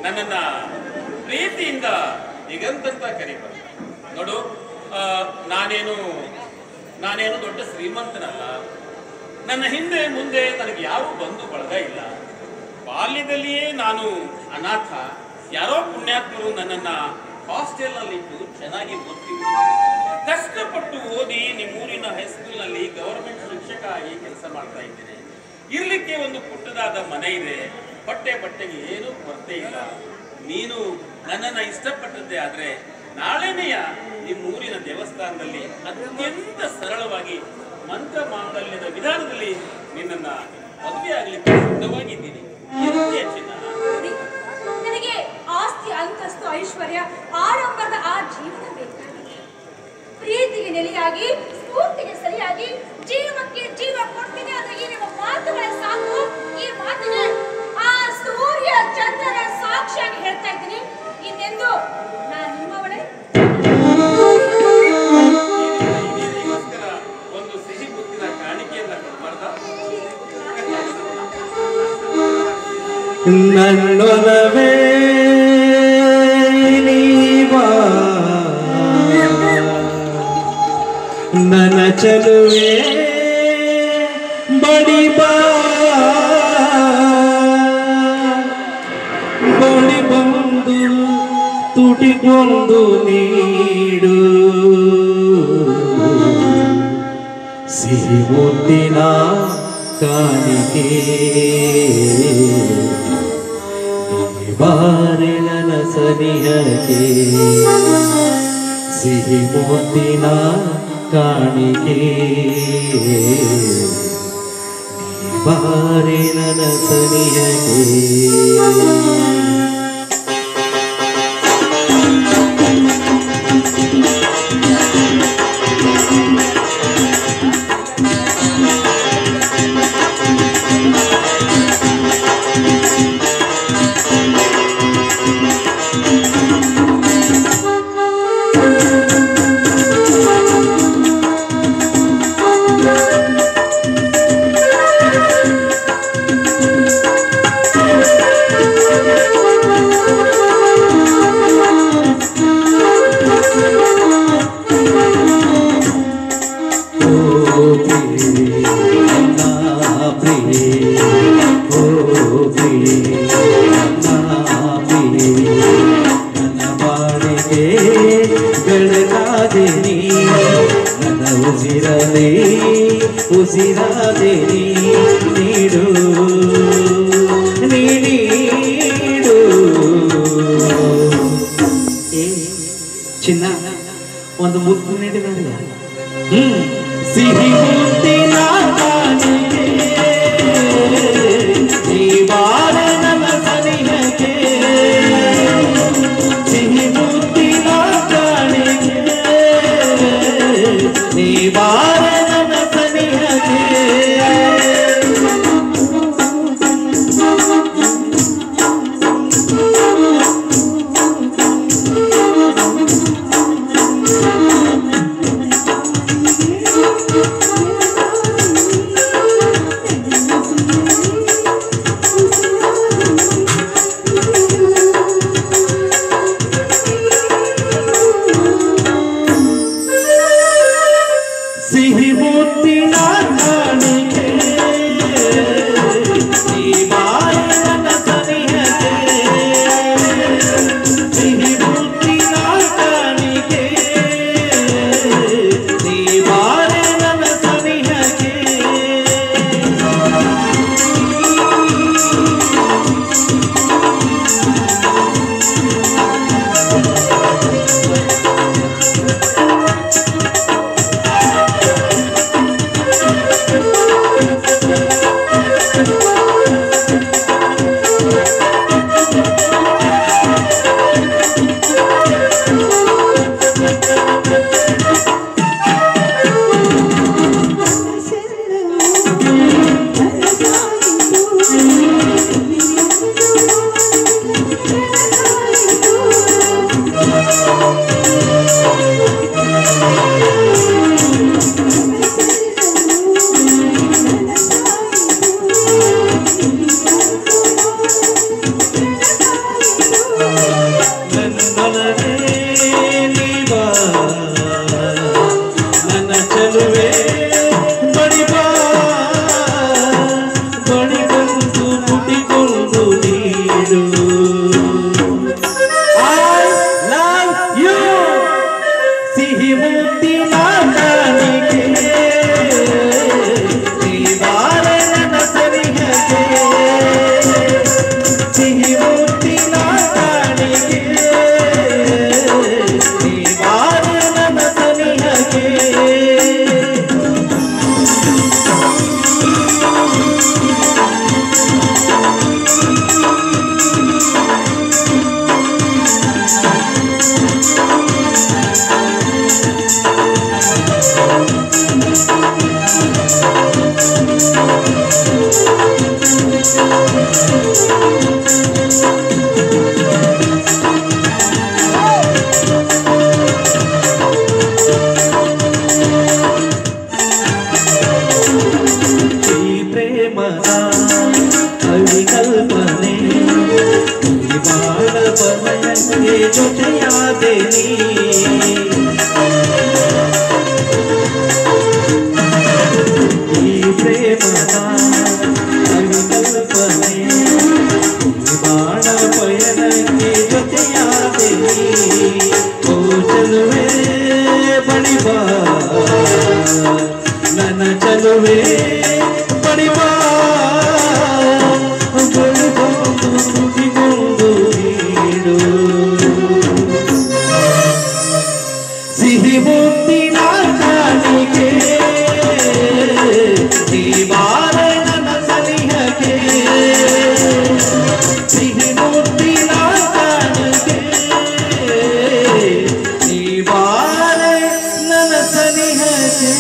ನನ್ನನ್ನ ಪ್ರೀತಿಯಿಂದ ದಿಗಂತಂತ ಕರೀತಾರೆ. ನೋಡು, ನಾನೇನು ದೊಡ್ಡ ಶ್ರೀಮಂತನಲ್ಲ. ನನ್ನ ಹಿಂದೆ ಮುಂದೆ ನನಗೆ ಯಾರೂ ಬಂಧು ಬಳಗ ಇಲ್ಲ. ಬಾಲ್ಯದಲ್ಲಿಯೇ ನಾನು ಅನಾಥ. ಯಾರೋ ಪುಣ್ಯಾತ್ಮರು ನನ್ನನ್ನ ಹಾಸ್ಟೆಲ್ನಲ್ಲಿಟ್ಟು ಚೆನ್ನಾಗಿ ಓದ್ತಿದ್ರು. ಕಷ್ಟಪಟ್ಟು ಓದಿ ನಿಮ್ಮೂರಿನ ಹೈಸ್ಕೂಲ್ನಲ್ಲಿ ಗವರ್ಮೆಂಟ್ ಶಿಕ್ಷಕ ಆಗಿ ಕೆಲಸ ಮಾಡ್ತಾ ಇದ್ದೇನೆ. ಇರ್ಲಿಕ್ಕೆ ಒಂದು ಪುಟ್ಟದಾದ ಮನೆ ಇದೆ. ಬಟ್ಟೆಗೆ ಏನೂ ಕೊರತೆ ಇಲ್ಲ. ನೀನು ನನ್ನನ್ನು ಇಷ್ಟಪಟ್ಟದ್ದೇ ಆದ್ರೆ ನಾಳೆನೆಯ ನಿಮ್ಮೂರಿನ ದೇವಸ್ಥಾನದಲ್ಲಿ ಅತ್ಯಂತ ಸರಳವಾಗಿ ಮಂತ್ರ ಮಾಂಗಲ್ಯದ ವಿಧಾನದಲ್ಲಿ ನಿನ್ನನ್ನ ಮದುವೆ ಆಗ್ಲಿಕ್ಕೆ ಸಿದ್ಧವಾಗಿದ್ದೀನಿ. ನನಗೆ ಆಸ್ತಿ, ಅಂತಸ್ತು, ಐಶ್ವರ್ಯ, ಆಡಂಬರದ ಆ ಜೀವನ ಬೇಕಾಗಿದೆ. ಪ್ರೀತಿಗೆ ನೆಲೆಯಾಗಿ, ಸ್ಫೂರ್ತಿಗೆ ಸರಿಯಾಗಿ, ಜೀವಕ್ಕೆ ಜೀವ ಕೊಡ್ತೀನಿ ಅಂತ ಈ ನಿಮ್ಮ ಮಾತುಗಳೇ ಸಾಕು. ಈ ಮಾತಿಗೆ ಆ ಸೂರ್ಯ ಚಂದ್ರನ ಸಾಕ್ಷಿಯಾಗಿ ಹೇಳ್ತಾ ಇದ್ದೀನಿ. ಇನ್ನೆಂದು ನಾನು ನಿಮ್ಮವಳೇ. ಒಂದು ಸಿಹಿ ಮುತ್ತಿನ ಕಾಣಿಕೆಯನ್ನ ಕೊಡಬಾರ್ದ? ನನ್ನೊಲವೇ ನೀವಾ, ನನ್ನ ಚಲುವೆ ಬಡಿಬಾ, ಬಡಿ ಬಂದು ತುಟಿಗೊಂದು ನೀಡು, ಸಿಹಿ ಮುತ್ತಿನ ಕಾಣಿಕೆ ಬಾರೆ ನನ್ನ ಸನಿಹಕ್ಕೆ, ಸಿಹಿ ಮುತ್ತಿನ ಕಾಣಿಕೆ ಬಾರೆ ನನ್ನ ಸನಿಹಕ್ಕೆ. ಉಸಿರಾದೆ ನೀಡು ನೀಡು. ಚಿನ್ನ ಒಂದು ಮುತ್ತು ನೀಡಿದಾಗ ಸಿಹಿ ಮುತ್ತಿನ ಕಾಣಿಕೆ ನೀವಾರ ನನ್ನ ಸನಿಹಕ್ಕೆ, ಸಿಹಿ ಮುತ್ತಿನ ಕಾಣಿಕೆ ನೀವಾರ ನನ್ನ ಸನಿಹಕ್ಕೆ. ಸಿಹಿ ಮುತ್ತಿನ ಕಾಣಿಕೆ ನೀವಾರ ನನ್ನ ಸನಿಹಕ್ಕೆ, ಸಿಹಿ ಮುತ್ತಿನ ಕಾಣಿಕೆ ನೀವಾರ ನನ್ನ ಸನಿಹಕ್ಕೆ. ಚಲುವೆ ಬಡಿ ಬಾ ಬಡಿ ಬಂದು ಮುಟ್ಟಿಕೊಂಡು ನೀಡು I love you ಸಿಹಿ ಮುತ್ತಿನ ಕಾಣಿಕೆ ನೀ ಬಾರೆ ನನ್ನ ಸನಿಹಕ್ಕೆ ಸಿಹಿ ಮುತ್ತಿನ ಕಾಣಿಕೆ ನೀ ಬಾರೆ ನನ್ನ ಸನಿಹಕ್ಕೆ ಕಲ್ಪನೆ ಬಾಳ ಬನಗೆ ಜೊತೆಯಾದೆ ನೀ ಈ ಪ್ರೇಮದ ಕಲ್ಪನೆ ಬಾಳ ಪಯಣಕ್ಕೆ ಜೊತೆಯಾದೆ ನೀ ಓ ಚಲುವೆ ಬಡಿ ಬಾ ನನ್ನ ಚಲುವೆ ಬಡಿ ಬಾ ಸಿಹಿ ಮುತ್ತಿನ ಕಾಣಿಕೆ ನೀ ಬಾರೆ ನನ್ನ ಸನಿಹಕ್ಕೆ ಸಿಹಿ ಮುತ್ತಿನ ಕಾಣಿಕೆ ನೀ ಬಾರೆ ನನ್ನ ಸನಿಹಕ್ಕೆ